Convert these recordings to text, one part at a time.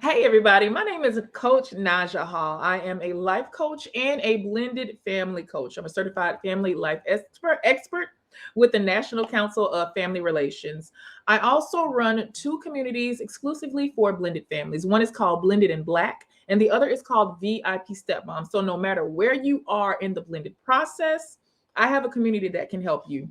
Hey, everybody. My name is Coach Naja Hall. I am a life coach and a blended family coach. I'm a certified family life expert with the National Council of Family Relations. I also run two communities exclusively for blended families. One is called Blended in Black, and the other is called VIP Stepmom. So, no matter where you are in the blended process, I have a community that can help you.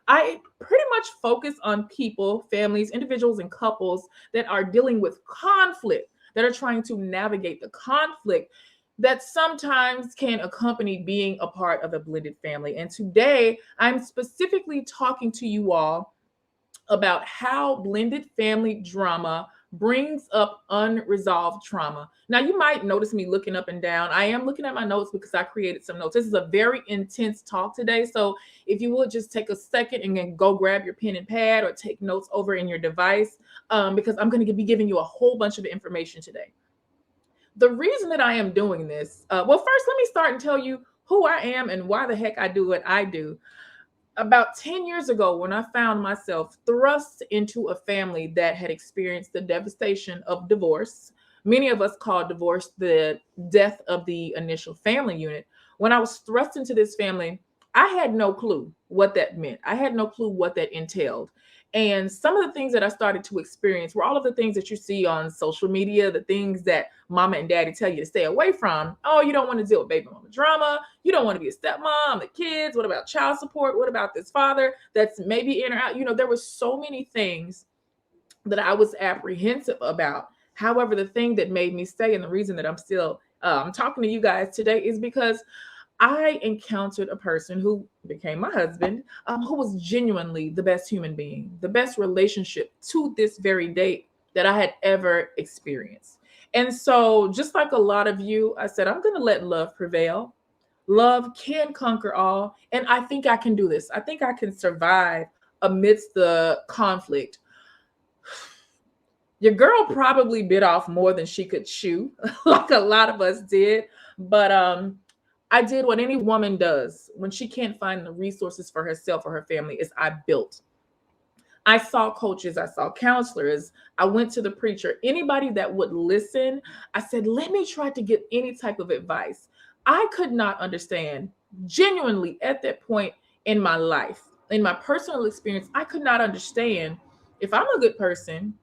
I pretty much focus on people, families, individuals, and couples that are dealing with conflict, that are trying to navigate the conflict that sometimes can accompany being a part of a blended family. And today, I'm specifically talking to you all about how blended family drama brings up unresolved trauma. Now, you might notice me looking up and down. I am looking at my notes because I created some notes. This is a very intense talk today. So, if you would just take a second and then go grab your pen and pad or take notes over in your device, because I'm going to be giving you a whole bunch of information today. The reason that I am doing this, well, first, let me start and tell you who I am and why the heck I do what I do. About 10 years ago, when I found myself thrust into a family that had experienced the devastation of divorce, many of us call divorce the death of the initial family unit. When I was thrust into this family, I had no clue what that meant. I had no clue what that entailed. And some of the things that I started to experience were all of the things that you see on social media, the things that mama and daddy tell you to stay away from. Oh, you don't want to deal with baby mama drama. You don't want to be a stepmom, the kids. What about child support? What about this father that's maybe in or out? There were so many things that I was apprehensive about. However, the thing that made me stay and the reason that I'm still talking to you guys today is because I encountered a person who became my husband, who was genuinely the best human being, the best relationship to this very date that I had ever experienced. And so, just like a lot of you, I said, I'm going to let love prevail. Love can conquer all. And I think I can do this. I think I can survive amidst the conflict. Your girl probably bit off more than she could chew, like a lot of us did. But I did what any woman does when she can't find the resources for herself or her family is I built. I saw coaches, I saw counselors, I went to the preacher, anybody that would listen. I said, let me try to get any type of advice. I could not understand genuinely at that point in my life, in my personal experience, I could not understand if I'm a good person,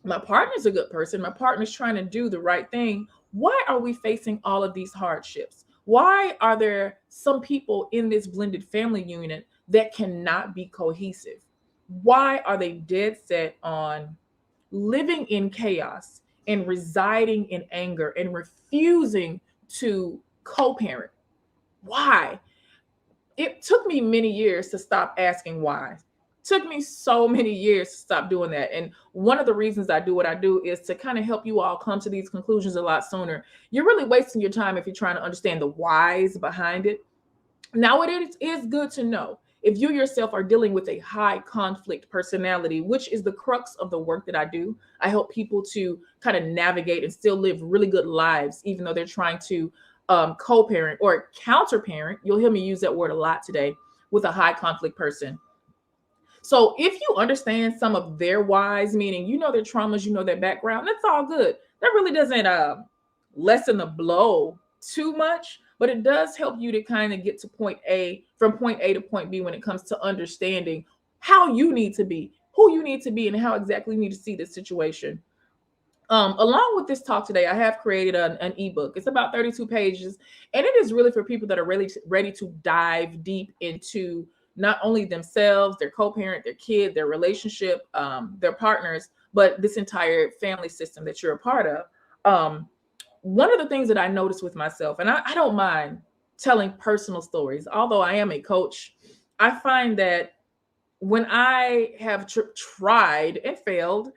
my partner's a good person, my partner's trying to do the right thing. Why are we facing all of these hardships? Why are there some people in this blended family unit that cannot be cohesive? Why are they dead set on living in chaos and residing in anger and refusing to co-parent? Why? It took me many years to stop asking why. Took me so many years to stop doing that. And one of the reasons I do what I do is to kind of help you all come to these conclusions a lot sooner. You're really wasting your time if you're trying to understand the whys behind it. Now, it is good to know if you yourself are dealing with a high conflict personality, which is the crux of the work that I do. I help people to kind of navigate and still live really good lives, even though they're trying to co-parent or counter-parent. You'll hear me use that word a lot today with a high conflict person. So if you understand some of their whys, meaning you know their traumas, you know their background, that's all good. That really doesn't lessen the blow too much, but it does help you to kind of get to point A, from point A to point B, when it comes to understanding how you need to be, who you need to be, and how exactly you need to see this situation. Along with this talk today, I have created an ebook. It's about 32 pages, and it is really for people that are really ready to dive deep into not only themselves, their co-parent, their kid, their relationship, their partners, but this entire family system that you're a part of. One of the things that I noticed with myself, and I don't mind telling personal stories, although I am a coach, I find that when I have tried and failed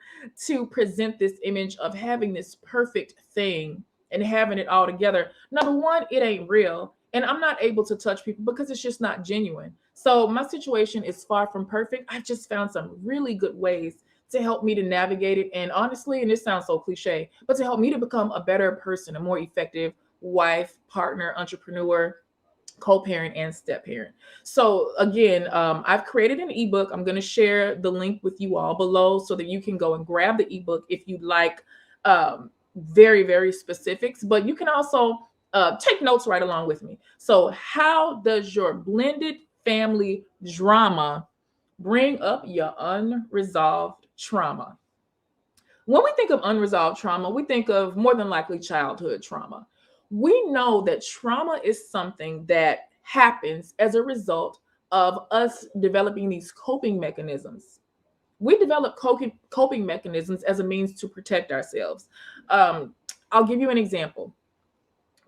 to present this image of having this perfect thing and having it all together, number one, it ain't real. And I'm not able to touch people because it's just not genuine. So my situation is far from perfect. I've just found some really good ways to help me to navigate it. And honestly, and this sounds so cliche, but to help me to become a better person, a more effective wife, partner, entrepreneur, co-parent, and step parent. So again, I've created an ebook. I'm going to share the link with you all below so that you can go and grab the ebook if you'd like very, very specifics, but you can also take notes right along with me. So, how does your blended family drama bring up your unresolved trauma? When we think of unresolved trauma, we think of more than likely childhood trauma. We know that trauma is something that happens as a result of us developing these coping mechanisms. We develop coping mechanisms as a means to protect ourselves. Um, I'll give you an example.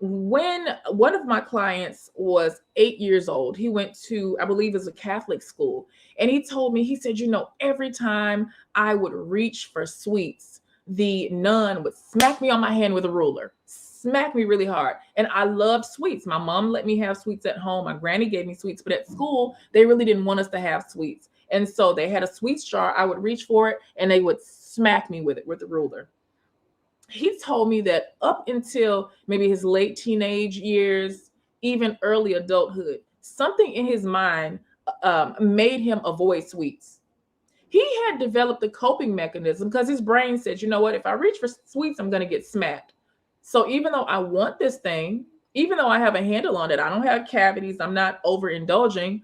When one of my clients was 8 years old, he went to, I believe, is a Catholic school, and he told me, he said, every time I would reach for sweets, the nun would smack me on my hand with a ruler, smack me really hard. And I loved sweets. My mom let me have sweets at home. My granny gave me sweets, but at school, they really didn't want us to have sweets. And so they had a sweets jar. I would reach for it, and they would smack me with it with the ruler. He told me that up until maybe his late teenage years, even early adulthood, something in his mind made him avoid sweets. He had developed a coping mechanism because his brain said, you know what, if I reach for sweets, I'm going to get smacked. So even though I want this thing, even though I have a handle on it, I don't have cavities, I'm not overindulging.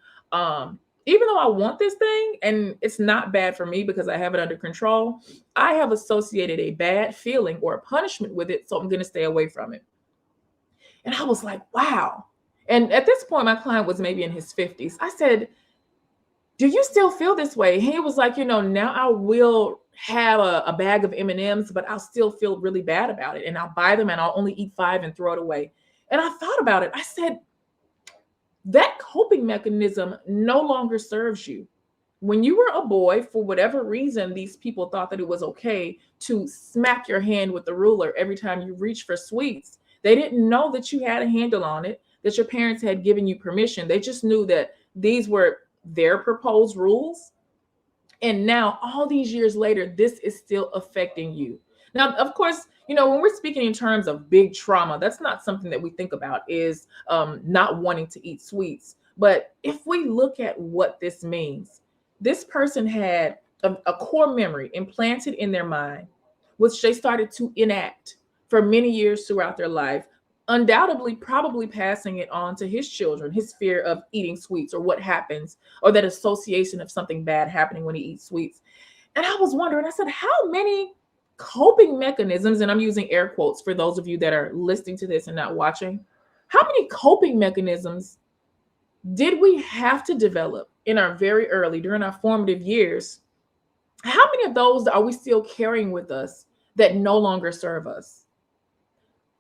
Even though I want this thing and it's not bad for me because I have it under control, I have associated a bad feeling or a punishment with it. So I'm going to stay away from it. And I was like, wow. And at this point, my client was maybe in his 50s. I said, do you still feel this way? He was like, now I will have a bag of M&Ms, but I'll still feel really bad about it. And I'll buy them and I'll only eat 5 and throw it away. And I thought about it. I said, that coping mechanism no longer serves you. When you were a boy, for whatever reason, these people thought that it was okay to smack your hand with the ruler every time you reach for sweets. They didn't know that you had a handle on it, that your parents had given you permission. They just knew that these were their proposed rules. And now, all these years later, this is still affecting you. Now, of course, when we're speaking in terms of big trauma, that's not something that we think about is not wanting to eat sweets. But if we look at what this means, this person had a core memory implanted in their mind, which they started to enact for many years throughout their life, undoubtedly probably passing it on to his children, his fear of eating sweets or what happens, or that association of something bad happening when he eats sweets. And I was wondering, I said, how many coping mechanisms, and I'm using air quotes for those of you that are listening to this and not watching, how many coping mechanisms did we have to develop in our very early, during our formative years? How many of those are we still carrying with us that no longer serve us?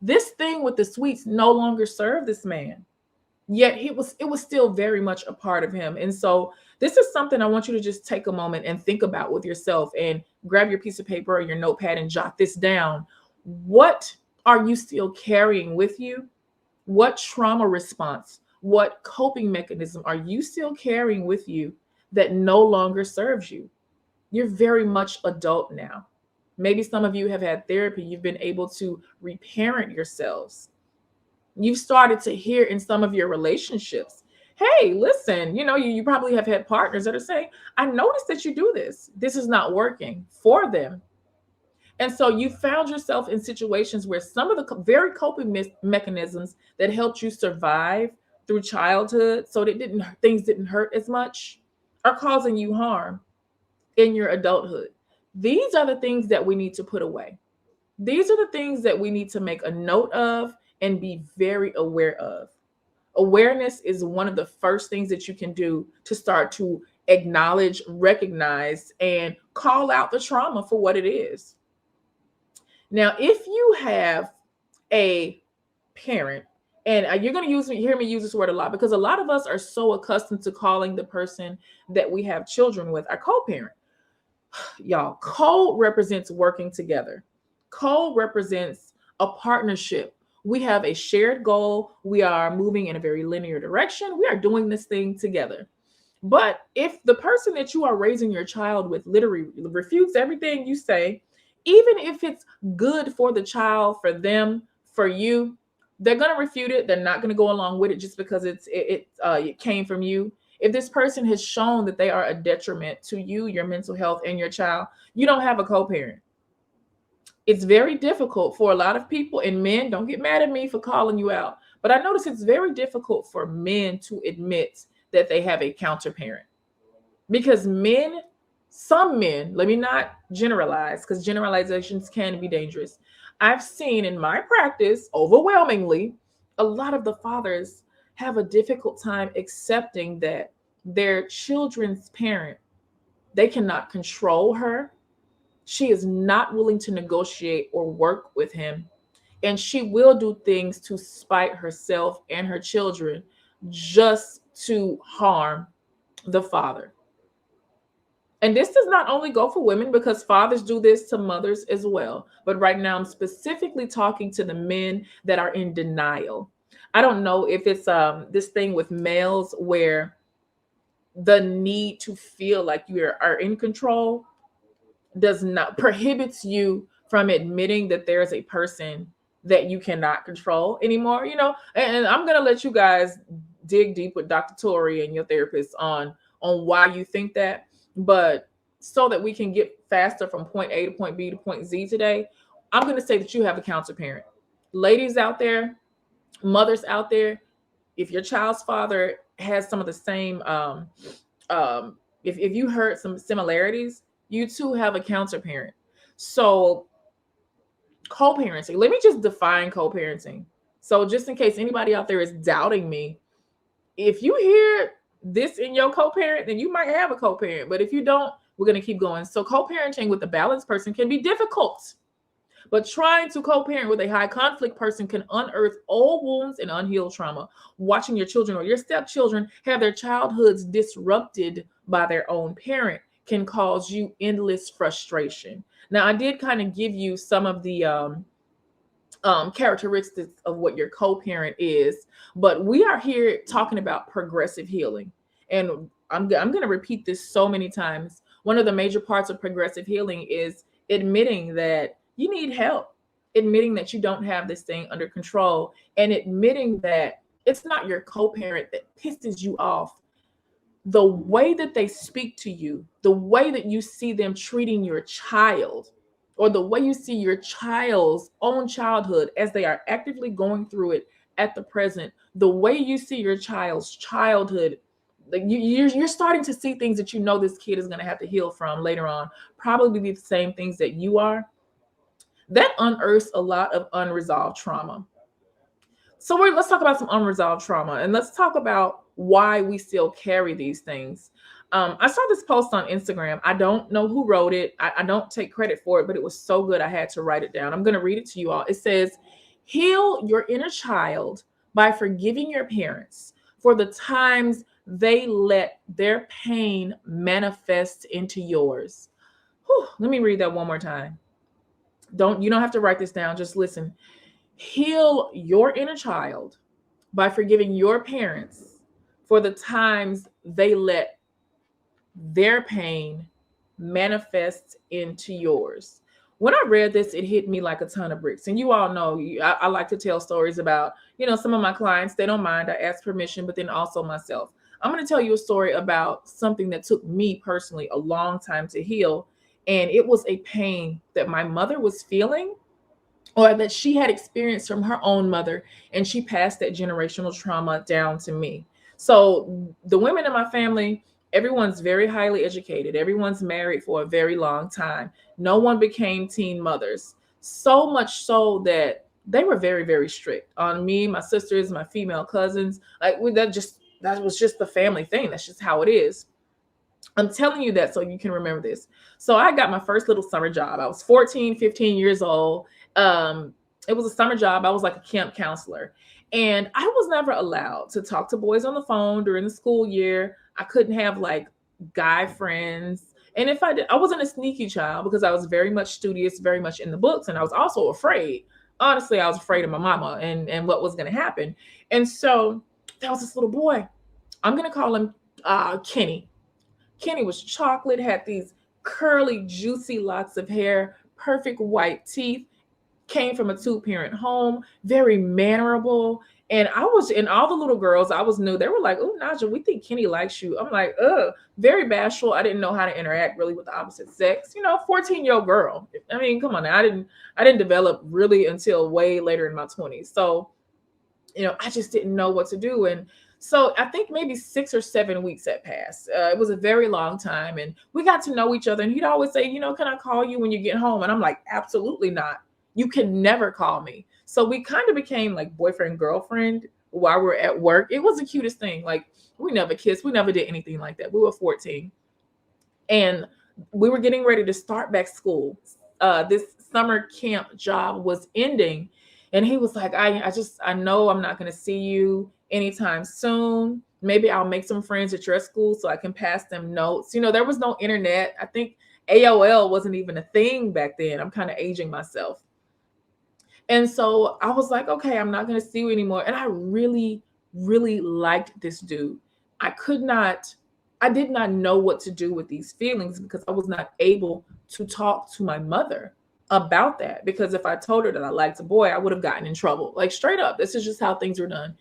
This thing with the sweets no longer served this man, yet it was still very much a part of him. And so this is something I want you to just take a moment and think about with yourself, and grab your piece of paper or your notepad and jot this down. What are you still carrying with you? What trauma response, what coping mechanism are you still carrying with you that no longer serves you? You're very much adult now. Maybe some of you have had therapy. You've been able to reparent yourselves. You've started to hear in some of your relationships, hey, listen, you probably have had partners that are saying, I noticed that you do this. This is not working for them. And so you found yourself in situations where some of the very coping mechanisms that helped you survive through childhood, so that things didn't hurt as much, are causing you harm in your adulthood. These are the things that we need to put away. These are the things that we need to make a note of and be very aware of. Awareness is one of the first things that you can do to start to acknowledge, recognize, and call out the trauma for what it is. Now, if you have a parent, and you're going to hear me use this word a lot, because a lot of us are so accustomed to calling the person that we have children with our co-parent. Y'all, co represents working together. Co represents a partnership. We have a shared goal. We are moving in a very linear direction. We are doing this thing together. But if the person that you are raising your child with literally refutes everything you say, even if it's good for the child, for them, for you, they're going to refute it. They're not going to go along with it just because it came from you. If this person has shown that they are a detriment to you, your mental health, and your child, you don't have a co-parent. It's very difficult for a lot of people, and men, don't get mad at me for calling you out, but I notice it's very difficult for men to admit that they have a counter parent. Because men, some men, let me not generalize because generalizations can be dangerous. I've seen in my practice overwhelmingly a lot of the fathers have a difficult time accepting that their children's parent, they cannot control her. She is not willing to negotiate or work with him, and she will do things to spite herself and her children just to harm the father. And this does not only go for women, because fathers do this to mothers as well. But right now, I'm specifically talking to the men that are in denial. I don't know if it's this thing with males where the need to feel like you are in control does not prohibits you from admitting that there's a person that you cannot control anymore. And I'm gonna let you guys dig deep with Dr. Tori and your therapist on why you think that. But so that we can get faster from point A to point B to point Z today, I'm gonna say that you have a counter parent. Ladies out there, mothers out there, if your child's father has some of the same if you heard some similarities, you too have a counter parent. So co-parenting, let me just define co-parenting. So just in case anybody out there is doubting me, if you hear this in your co-parent, then you might have a co-parent. But if you don't, we're going to keep going. So co-parenting with a balanced person can be difficult. But trying to co-parent with a high conflict person can unearth old wounds and unhealed trauma. Watching your children or your stepchildren have their childhoods disrupted by their own parent can cause you endless frustration. Now, I did kind of give you some of the characteristics of what your co-parent is, but we are here talking about progressive healing. And I'm going to repeat this so many times. One of the major parts of progressive healing is admitting that you need help, admitting that you don't have this thing under control, and admitting that it's not your co-parent that pisses you off. The way that they speak to you, the way that you see them treating your child, or the way you see your child's own childhood as they are actively going through it at the present, the way you see your child's childhood, like you're starting to see things that this kid is going to have to heal from later on, probably the same things that you are. That unearths a lot of unresolved trauma. So let's talk about some unresolved trauma, and let's talk about why we still carry these things. I saw this post on Instagram. I don't know who wrote it. I don't take credit for it, but it was so good I had to write it down. I'm going to read it to you all. It says, heal your inner child by forgiving your parents for the times they let their pain manifest into yours. Whew, let me read that one more time. You don't have to write this down. Just listen. Heal your inner child by forgiving your parents for the times they let their pain manifest into yours. When I read this, it hit me like a ton of bricks. And you all know, I like to tell stories about, some of my clients. They don't mind. I ask permission, but then also myself. I'm going to tell you a story about something that took me personally a long time to heal. And it was a pain that my mother was feeling, or that she had experienced from her own mother, and she passed that generational trauma down to me. So the women in my family, everyone's very highly educated. Everyone's married for a very long time. No one became teen mothers. So much so that they were very, very strict on me, my sisters, my female cousins. That was just the family thing. That's just how it is. I'm telling you that so you can remember this. So I got my first little summer job. I was 14, 15 years old. It was a summer job. I was like a camp counselor. And I was never allowed to talk to boys on the phone during the school year. I couldn't have like guy friends. And if I did, I wasn't a sneaky child because I was very much studious, very much in the books. And I was also afraid. Honestly, I was afraid of my mama and what was going to happen. And so there was this little boy. I'm going to call him Kenny. Kenny was chocolate, had these curly, juicy locks of hair, perfect white teeth, came from a two-parent home, very mannerable. And all the little girls I was new, they were like, "Oh, Naja, we think Kenny likes you." I'm like, "Ugh," very bashful. I didn't know how to interact really with the opposite sex. 14-year-old girl. I mean, come on now. I didn't develop really until way later in my 20s. So, I just didn't know what to do. And so I think maybe 6 or 7 weeks had passed. It was a very long time. And we got to know each other. And he'd always say, "Can I call you when you get home?" And I'm like, "Absolutely not. You can never call me." So we kind of became like boyfriend, girlfriend while we're at work. It was the cutest thing. Like, we never kissed. We never did anything like that. We were 14. And we were getting ready to start back school. This summer camp job was ending, and he was like, I know I'm not going to see you anytime soon. Maybe I'll make some friends at your school so I can pass them notes." There was no internet. I think AOL wasn't even a thing back then. I'm kind of aging myself. And so I was like, "Okay, I'm not going to see you anymore." And I really, really liked this dude. I did not know what to do with these feelings because I was not able to talk to my mother about that. Because if I told her that I liked a boy, I would have gotten in trouble. Like, straight up. This is just how things were done.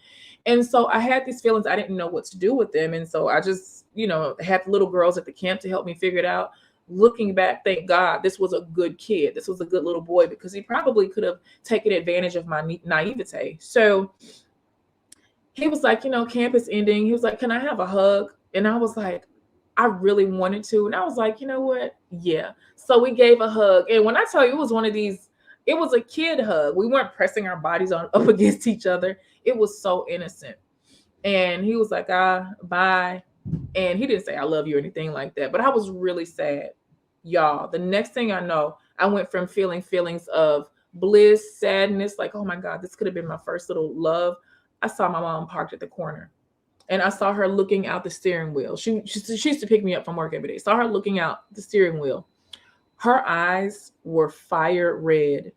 And so I had these feelings. I didn't know what to do with them. And so I just, had little girls at the camp to help me figure it out. Looking back, thank God, this was a good kid. This was a good little boy, because he probably could have taken advantage of my naivete. So he was like, "Camp is ending." He was like, "Can I have a hug?" And I was like, I really wanted to. And I was like, "You know what? Yeah." So we gave a hug. And when I tell you, it was one of these, it was a kid hug. We weren't pressing our bodies up against each other. It was so innocent. And he was like, bye. And he didn't say "I love you" or anything like that. But I was really sad. Y'all, the next thing I know, I went from feeling feelings of bliss, sadness, like, "Oh my God, this could have been my first little love." I saw my mom parked at the corner, and I saw her looking out the steering wheel. She used to pick me up from work every day. Saw her looking out the steering wheel. Her eyes were fire red.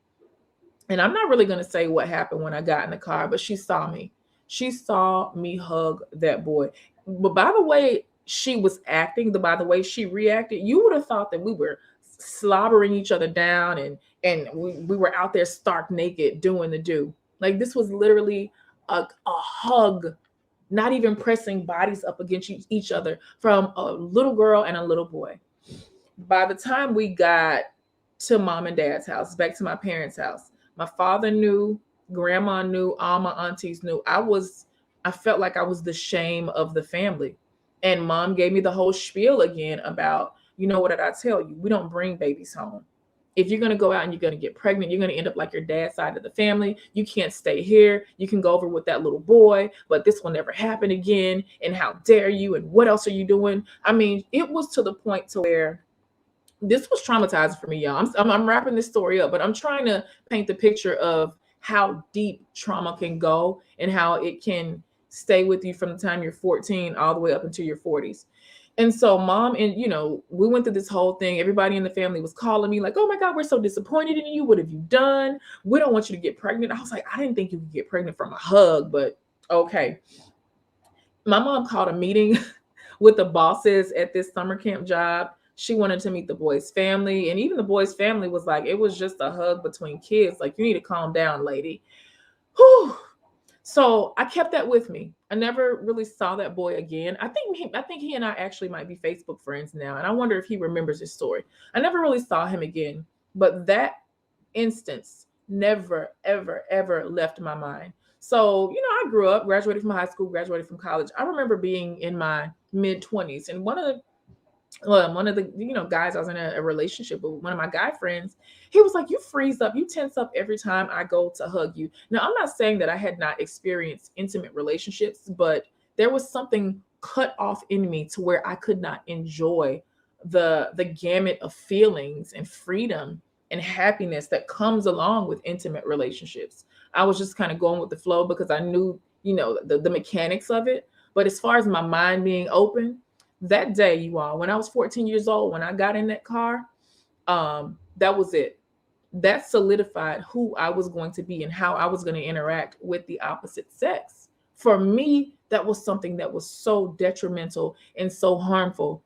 And I'm not really going to say what happened when I got in the car, but she saw me. She saw me hug that boy. But by the way she was acting, by the way she reacted, you would have thought that we were slobbering each other down, and we were out there stark naked doing the do. Like, this was literally a hug, not even pressing bodies up against each other, from a little girl and a little boy. By the time we got to mom and dad's house, back to my parents' house, my father knew, grandma knew, all my aunties knew. I felt like I was the shame of the family. And mom gave me the whole spiel again about, "What did I tell you? We don't bring babies home. If you're going to go out and you're going to get pregnant, you're going to end up like your dad's side of the family. You can't stay here. You can go over with that little boy, but this will never happen again. And how dare you? And what else are you doing?" I mean, it was to the point to where this was traumatizing for me, y'all. I'm wrapping this story up, but I'm trying to paint the picture of how deep trauma can go and how it can stay with you from the time you're 14 all the way up into your 40s. And so mom, and we went through this whole thing. Everybody in the family was calling me like, "Oh my God, we're so disappointed in you. What have you done? We don't want you to get pregnant." I was like, I didn't think you could get pregnant from a hug, but okay. My mom called a meeting with the bosses at this summer camp job. She wanted to meet the boy's family. And even the boy's family was like, "It was just a hug between kids. Like, you need to calm down, lady." Whew. So I kept that with me. I never really saw that boy again. I think he and I actually might be Facebook friends now. And I wonder if he remembers his story. I never really saw him again. But that instance never, ever, ever left my mind. So, I grew up, graduated from high school, graduated from college. I remember being in my mid-20s, and one of the guys I was in a relationship with, one of my guy friends, he was like, "You freeze up, you tense up every time I go to hug you." Now, I'm not saying that I had not experienced intimate relationships, but there was something cut off in me to where I could not enjoy the gamut of feelings and freedom and happiness that comes along with intimate relationships. I was just kind of going with the flow because I knew, the mechanics of it. But as far as my mind being open, that day, you all, when I was 14 years old, when I got in that car, that was it. That solidified who I was going to be and how I was going to interact with the opposite sex. For me, that was something that was so detrimental and so harmful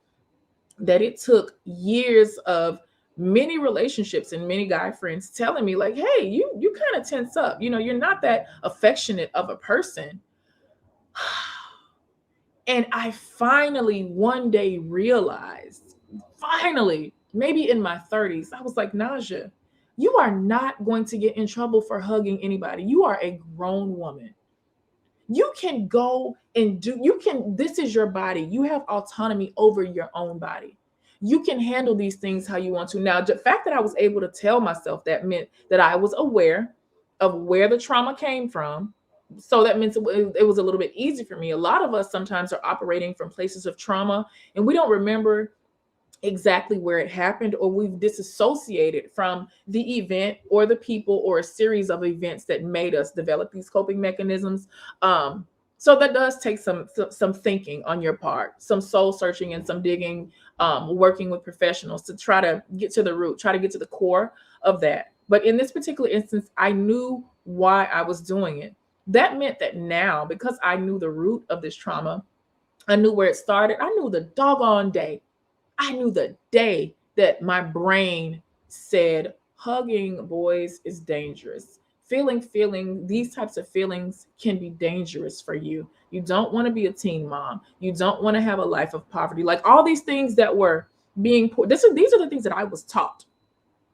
that it took years of many relationships and many guy friends telling me like, hey, you kind of tense up, you're not that affectionate of a person. And I finally one day realized, finally, maybe in my 30s, I was like, Naja, you are not going to get in trouble for hugging anybody. You are a grown woman. You can go and this is your body. You have autonomy over your own body. You can handle these things how you want to. Now, the fact that I was able to tell myself that meant that I was aware of where the trauma came from. So that means it was a little bit easy for me. A lot of us sometimes are operating from places of trauma and we don't remember exactly where it happened, or we've disassociated from the event or the people or a series of events that made us develop these coping mechanisms. So that does take some thinking on your part, some soul searching and some digging, working with professionals to try to get to the root, try to get to the core of that. But in this particular instance, I knew why I was doing it. That meant that now, because I knew the root of this trauma, I knew where it started. I knew the doggone day. I knew the day that my brain said, hugging boys is dangerous. Feeling these types of feelings can be dangerous for you. You don't want to be a teen mom. You don't want to have a life of poverty. Like all these things that were being these are the things that I was taught.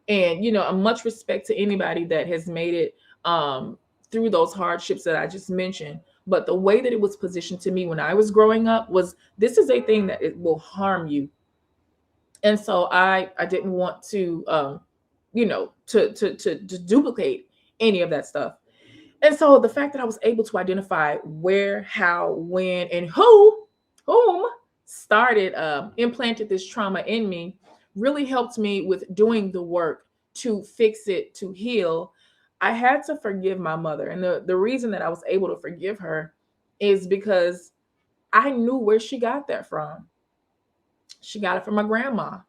And a much respect to anybody that has made it through those hardships that I just mentioned. But the way that it was positioned to me when I was growing up was, this is a thing that it will harm you. And so I didn't want to to duplicate any of that stuff. And so the fact that I was able to identify where, how, when, and whom started implanted this trauma in me really helped me with doing the work to fix it, to heal. I had to forgive my mother. And the reason that I was able to forgive her is because I knew where she got that from. She got it from my grandma.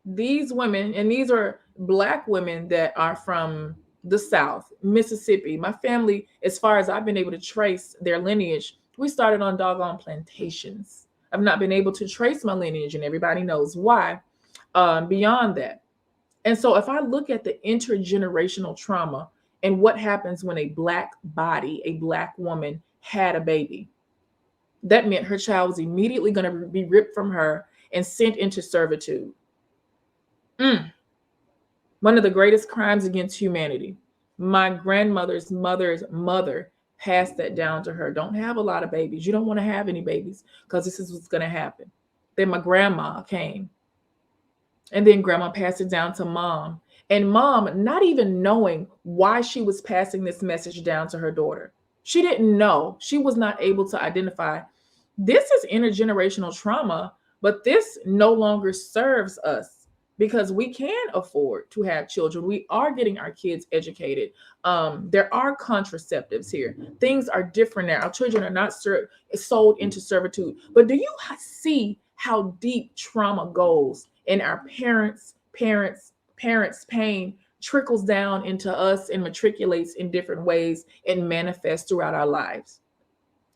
These women, and these are Black women that are from the South, Mississippi. My family, as far as I've been able to trace their lineage, we started on doggone plantations. I've not been able to trace my lineage, and everybody knows why, beyond that. And so if I look at the intergenerational trauma and what happens when a Black body, a Black woman had a baby, that meant her child was immediately going to be ripped from her and sent into servitude. One of the greatest crimes against humanity. My grandmother's mother's mother passed that down to her. Don't have a lot of babies. You don't want to have any babies because this is what's going to happen. Then my grandma came. And then grandma passed it down to mom. And mom, not even knowing why she was passing this message down to her daughter. She didn't know. She was not able to identify. This is intergenerational trauma, but this no longer serves us because we can afford to have children. We are getting our kids educated. There are contraceptives here. Things are different now. Our children are not sold into servitude. But do you see how deep trauma goes in our parents' pain trickles down into us and matriculates in different ways and manifests throughout our lives?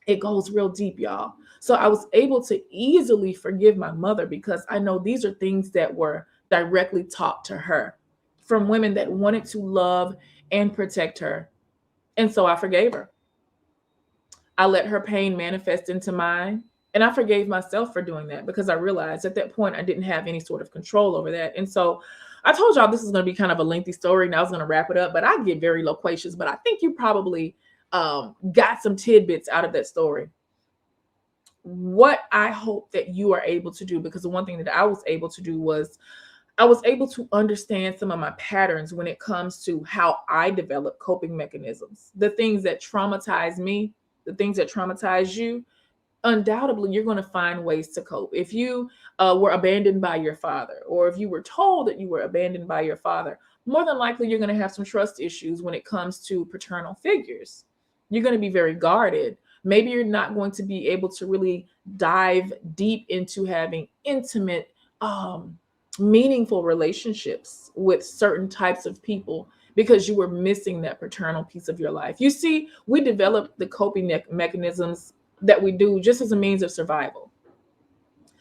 It goes real deep, y'all. So I was able to easily forgive my mother because I know these are things that were directly taught to her from women that wanted to love and protect her. And so I forgave her. I let her pain manifest into mine. And I forgave myself for doing that because I realized at that point I didn't have any sort of control over that. And so I told y'all this is going to be kind of a lengthy story. Now I was going to wrap it up, but I get very loquacious. But I think you probably got some tidbits out of that story. What I hope that you are able to do, because the one thing that I was able to do was I was able to understand some of my patterns when it comes to how I develop coping mechanisms. The things that traumatize me, the things that traumatize you, undoubtedly you're going to find ways to cope. If you were abandoned by your father, or if you were told that you were abandoned by your father, more than likely you're going to have some trust issues when it comes to paternal figures. You're going to be very guarded. Maybe you're not going to be able to really dive deep into having intimate, meaningful relationships with certain types of people because you were missing that paternal piece of your life. You see, we develop the coping mechanisms that we do just as a means of survival.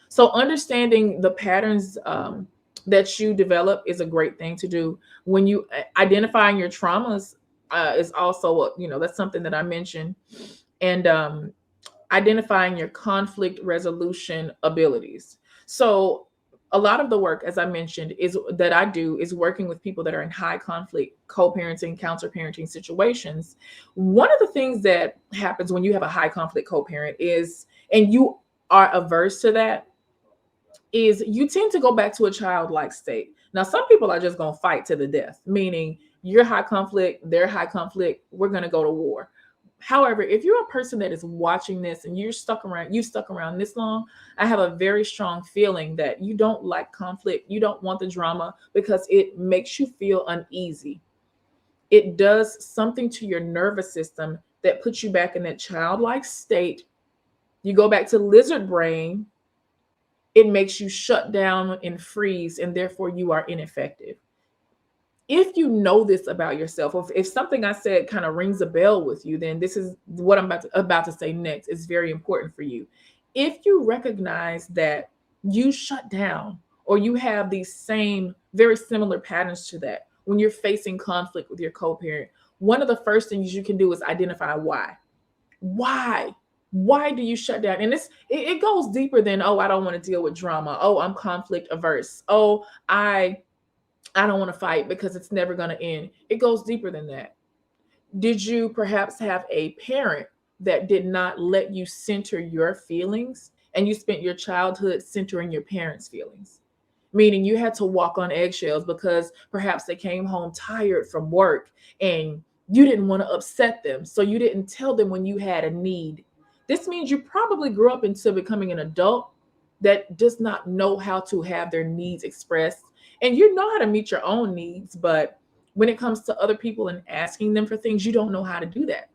So understanding the patterns that you develop is a great thing to do. When you identifying your traumas is also that's something that I mentioned, and identifying your conflict resolution abilities. So a lot of the work, as I mentioned, is that I do is working with people that are in high conflict co-parenting, counter-parenting situations. One of the things that happens when you have a high conflict co-parent is, and you are averse to that, is you tend to go back to a childlike state. Now, some people are just going to fight to the death, meaning you're high conflict, they're high conflict, we're going to go to war. However, if you're a person that is watching this and you've stuck around this long, I have a very strong feeling that you don't like conflict. You don't want the drama because it makes you feel uneasy. It does something to your nervous system that puts you back in that childlike state. You go back to lizard brain. It makes you shut down and freeze, and therefore you are ineffective. If you know this about yourself, or if something I said kind of rings a bell with you, then this is what I'm about to say next is very important for you. If you recognize that you shut down or you have these same very similar patterns to that when you're facing conflict with your co-parent, one of the first things you can do is identify why. Why do you shut down? And it goes deeper than, oh, I don't want to deal with drama. Oh, I'm conflict averse. Oh, I don't want to fight because it's never going to end. It goes deeper than that. Did you perhaps have a parent that did not let you center your feelings, and you spent your childhood centering your parents' feelings? Meaning you had to walk on eggshells because perhaps they came home tired from work and you didn't want to upset them. So you didn't tell them when you had a need. This means you probably grew up into becoming an adult that does not know how to have their needs expressed. And you know how to meet your own needs, but when it comes to other people and asking them for things, you don't know how to do that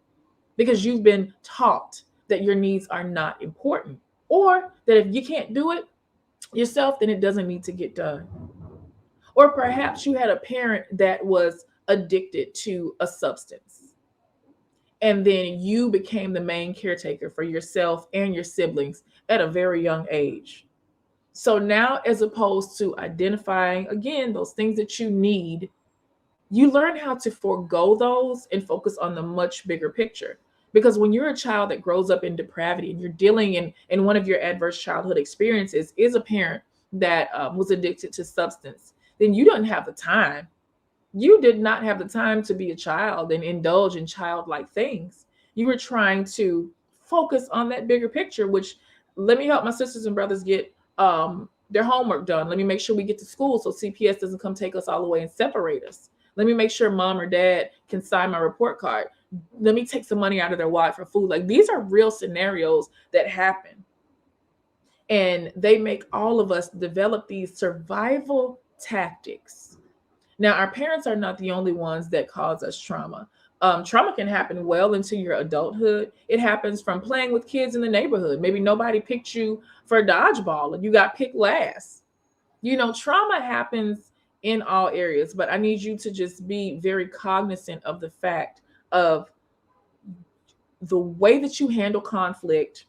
because you've been taught that your needs are not important, or that if you can't do it yourself, then it doesn't need to get done. Or perhaps you had a parent that was addicted to a substance, and then you became the main caretaker for yourself and your siblings at a very young age. So now, as opposed to identifying, again, those things that you need, you learn how to forego those and focus on the much bigger picture. Because when you're a child that grows up in depravity and you're dealing in one of your adverse childhood experiences is a parent that was addicted to substance, then you don't have the time. You did not have the time to be a child and indulge in childlike things. You were trying to focus on that bigger picture, which, let me help my sisters and brothers get their homework done. Let me make sure we get to school so CPS doesn't come take us all the way and separate us. Let me make sure mom or dad can sign my report card. Let me take some money out of their wallet for food. Like, these are real scenarios that happen. And they make all of us develop these survival tactics. Now, our parents are not the only ones that cause us trauma. Trauma can happen well into your adulthood. It happens from playing with kids in the neighborhood. Maybe nobody picked you for dodgeball and you got picked last. Trauma happens in all areas, but I need you to just be very cognizant of the fact of the way that you handle conflict.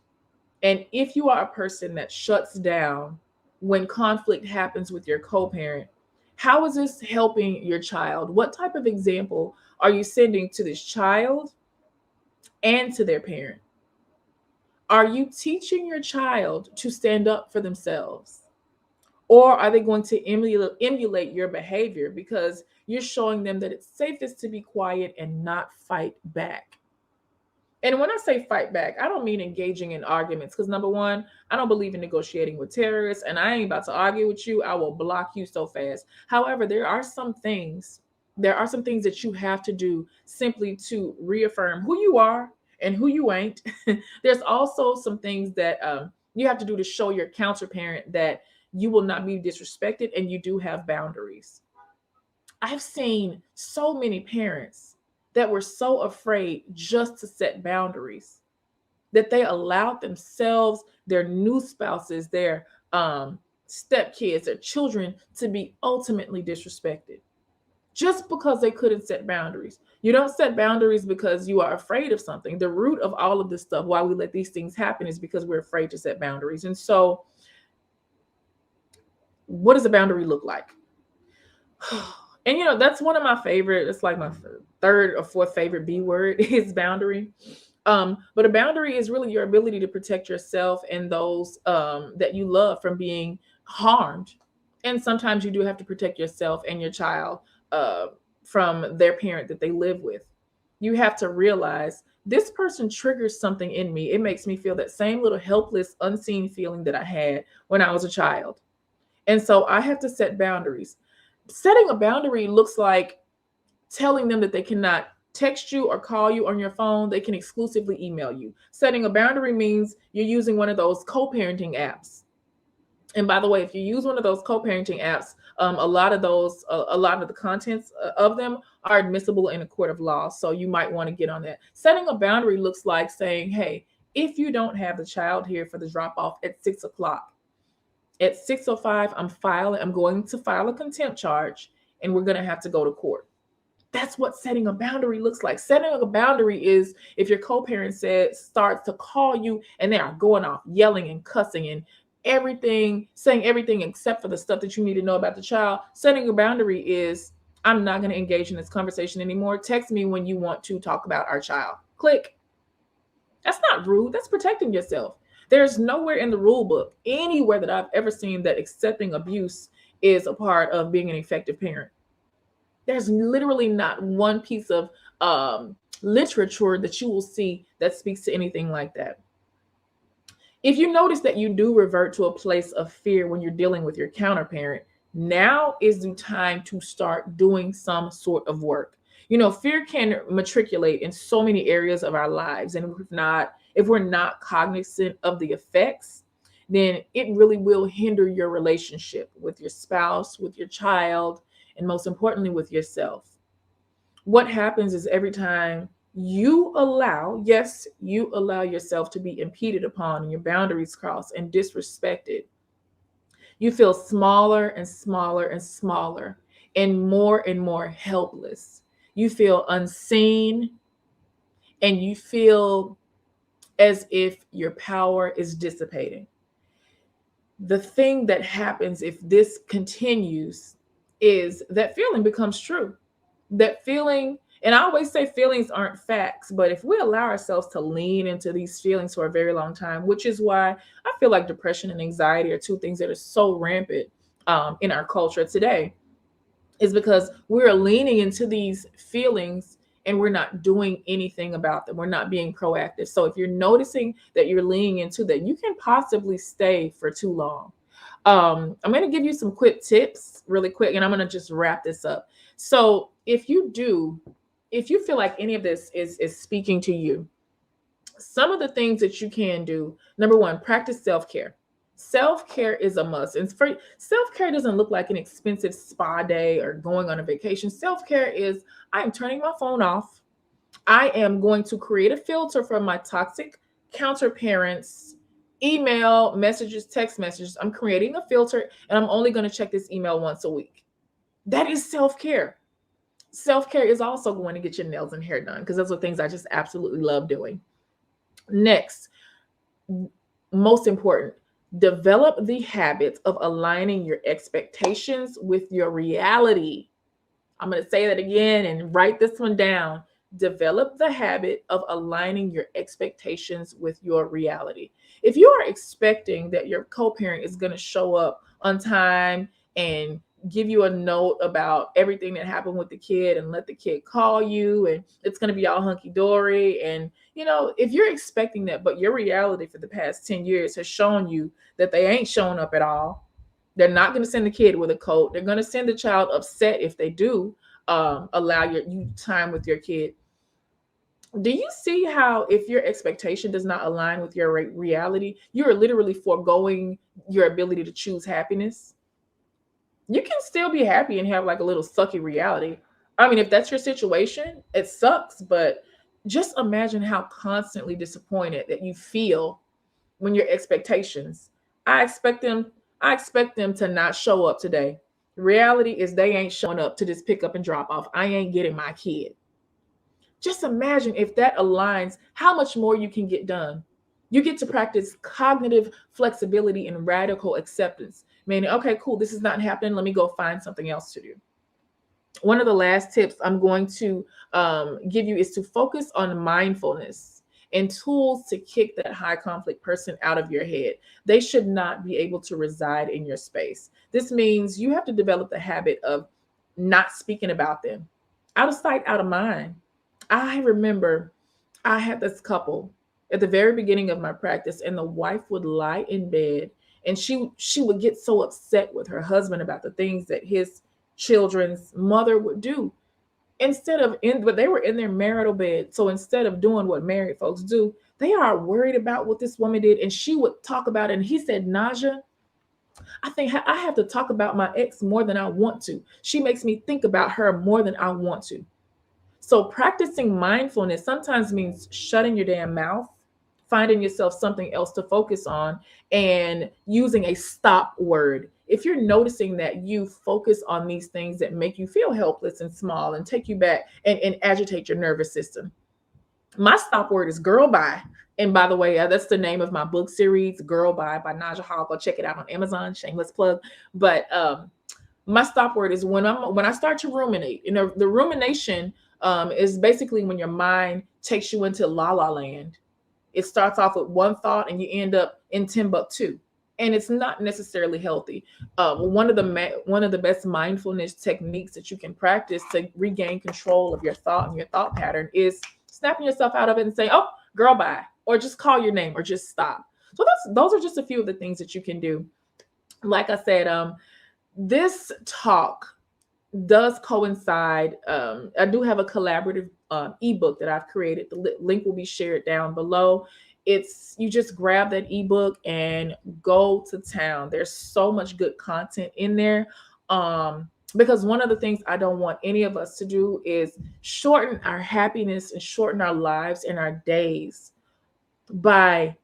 And if you are a person that shuts down when conflict happens with your co-parent, how is this helping your child? What type of example are you sending to this child and to their parent? Are you teaching your child to stand up for themselves? Or are they going to emulate your behavior because you're showing them that it's safest to be quiet and not fight back? And when I say fight back, I don't mean engaging in arguments because, number one, I don't believe in negotiating with terrorists, and I ain't about to argue with you. I will block you so fast. However, there are some things that you have to do simply to reaffirm who you are and who you ain't. There's also some things that you have to do to show your counterparent that you will not be disrespected and you do have boundaries. I've seen so many parents that were so afraid just to set boundaries that they allowed themselves, their new spouses, their stepkids, their children to be ultimately disrespected just because they couldn't set boundaries. You don't set boundaries because you are afraid of something. The root of all of this stuff, why we let these things happen, is because we're afraid to set boundaries. And so What does a boundary look like? And that's one of my favorite. It's like my third or fourth favorite B word is boundary. But a boundary is really your ability to protect yourself and those that you love from being harmed. And sometimes you do have to protect yourself and your child uh, from their parent that they live with. You have to realize this person triggers something in me. It makes me feel that same little helpless, unseen feeling that I had when I was a child. And so I have to set boundaries. Setting a boundary looks like telling them that they cannot text you or call you on your phone. They can exclusively email you. Setting a boundary means you're using one of those co-parenting apps. And by the way, if you use one of those co-parenting apps, a lot of the contents of them are admissible in a court of law. So you might want to get on that. Setting a boundary looks like saying, hey, if you don't have the child here for the drop off at 6 o'clock, at 6:05, I'm going to file a contempt charge and we're going to have to go to court. That's what setting a boundary looks like. Setting a boundary is if your co-parent starts to call you and they are going off yelling and cussing and everything, saying everything except for the stuff that you need to know about the child. Setting a boundary is I'm not going to engage in this conversation anymore. Text me when you want to talk about our child. Click. That's not rude. That's protecting yourself. There's nowhere in the rule book, anywhere that I've ever seen, that accepting abuse is a part of being an effective parent. There's literally not one piece of literature that you will see that speaks to anything like that. If you notice that you do revert to a place of fear when you're dealing with your counterparent, now is the time to start doing some sort of work. Fear can matriculate in so many areas of our lives. And if we're not cognizant of the effects, then it really will hinder your relationship with your spouse, with your child, and most importantly, with yourself. What happens is every time you allow yourself to be impeded upon and your boundaries crossed and disrespected, you feel smaller and smaller and smaller and more helpless. You feel unseen and you feel as if your power is dissipating. The thing that happens if this continues is that feeling becomes true. That feeling, and I always say feelings aren't facts, but if we allow ourselves to lean into these feelings for a very long time, which is why I feel like depression and anxiety are two things that are so rampant in our culture today, is because we're leaning into these feelings and we're not doing anything about them. We're not being proactive. So if you're noticing that you're leaning into that, you can possibly stay for too long. I'm going to give you some quick tips really quick, and I'm going to just wrap this up. So if you feel like any of this is speaking to you, some of the things that you can do, number one, practice self-care. Self-care is a must. And self-care doesn't look like an expensive spa day or going on a vacation. Self-care is I am turning my phone off. I am going to create a filter for my toxic counterparents, email messages, text messages. I'm creating a filter and I'm only going to check this email once a week. That is self-care. Self-care is also going to get your nails and hair done because those are things I just absolutely love doing. Next, most important, develop the habit of aligning your expectations with your reality. I'm going to say that again and write this one down. Develop the habit of aligning your expectations with your reality. If you are expecting that your co-parent is going to show up on time and give you a note about everything that happened with the kid and let the kid call you and it's going to be all hunky-dory, and if you're expecting that, but your reality for the past 10 years has shown you that they ain't showing up at all, they're not going to send the kid with a coat. They're going to send the child upset if they do allow you time with your kid. Do you see how if your expectation does not align with your reality, you are literally foregoing your ability to choose happiness? You can still be happy and have like a little sucky reality. I mean, if that's your situation, it sucks, but just imagine how constantly disappointed that you feel when your expectations, I expect them to not show up today. The reality is they ain't showing up to this pick up and drop off. I ain't getting my kid. Just imagine if that aligns, how much more you can get done. You get to practice cognitive flexibility and radical acceptance. meaning, okay, cool, this is not happening. Let me go find something else to do. One of the last tips I'm going to give you is to focus on mindfulness and tools to kick that high conflict person out of your head. They should not be able to reside in your space. This means you have to develop the habit of not speaking about them. Out of sight, out of mind. I remember I had this couple at the very beginning of my practice, and the wife would lie in bed and she would get so upset with her husband about the things that his children's mother would do. But they were in their marital bed. So instead of doing what married folks do, they are worried about what this woman did. And she would talk about it. And he said, Naja, I think I have to talk about my ex more than I want to. She makes me think about her more than I want to. So practicing mindfulness sometimes means shutting your damn mouth, finding yourself something else to focus on, and using a stop word. If you're noticing that you focus on these things that make you feel helpless and small and take you back and agitate your nervous system, my stop word is girl bye. And by the way, that's the name of my book series, Girl Bye by Naja Hall. Go check it out on Amazon, shameless plug. But my stop word is when I start to ruminate. You know, the rumination is basically when your mind takes you into la la land. It starts off with one thought and you end up in Timbuktu, and it's not necessarily healthy. One of the best mindfulness techniques that you can practice to regain control of your thought and your thought pattern is snapping yourself out of it and saying, "Oh, girl, bye," or just call your name or just stop. So those are just a few of the things that you can do. Like I said, this talk does coincide. I do have a collaborative ebook that I've created. The link will be shared down below. You just grab that ebook and go to town. There's so much good content in there. Because one of the things I don't want any of us to do is shorten our happiness and shorten our lives and our days by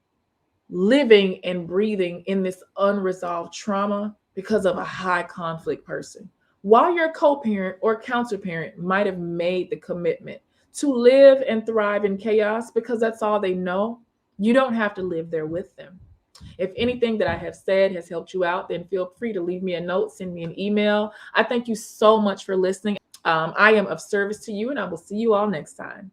living and breathing in this unresolved trauma because of a high conflict person. While your co-parent or counterparent might have made the commitment to live and thrive in chaos because that's all they know, you don't have to live there with them. If anything that I have said has helped you out, then feel free to leave me a note, send me an email. I thank you so much for listening. I am of service to you, and I will see you all next time.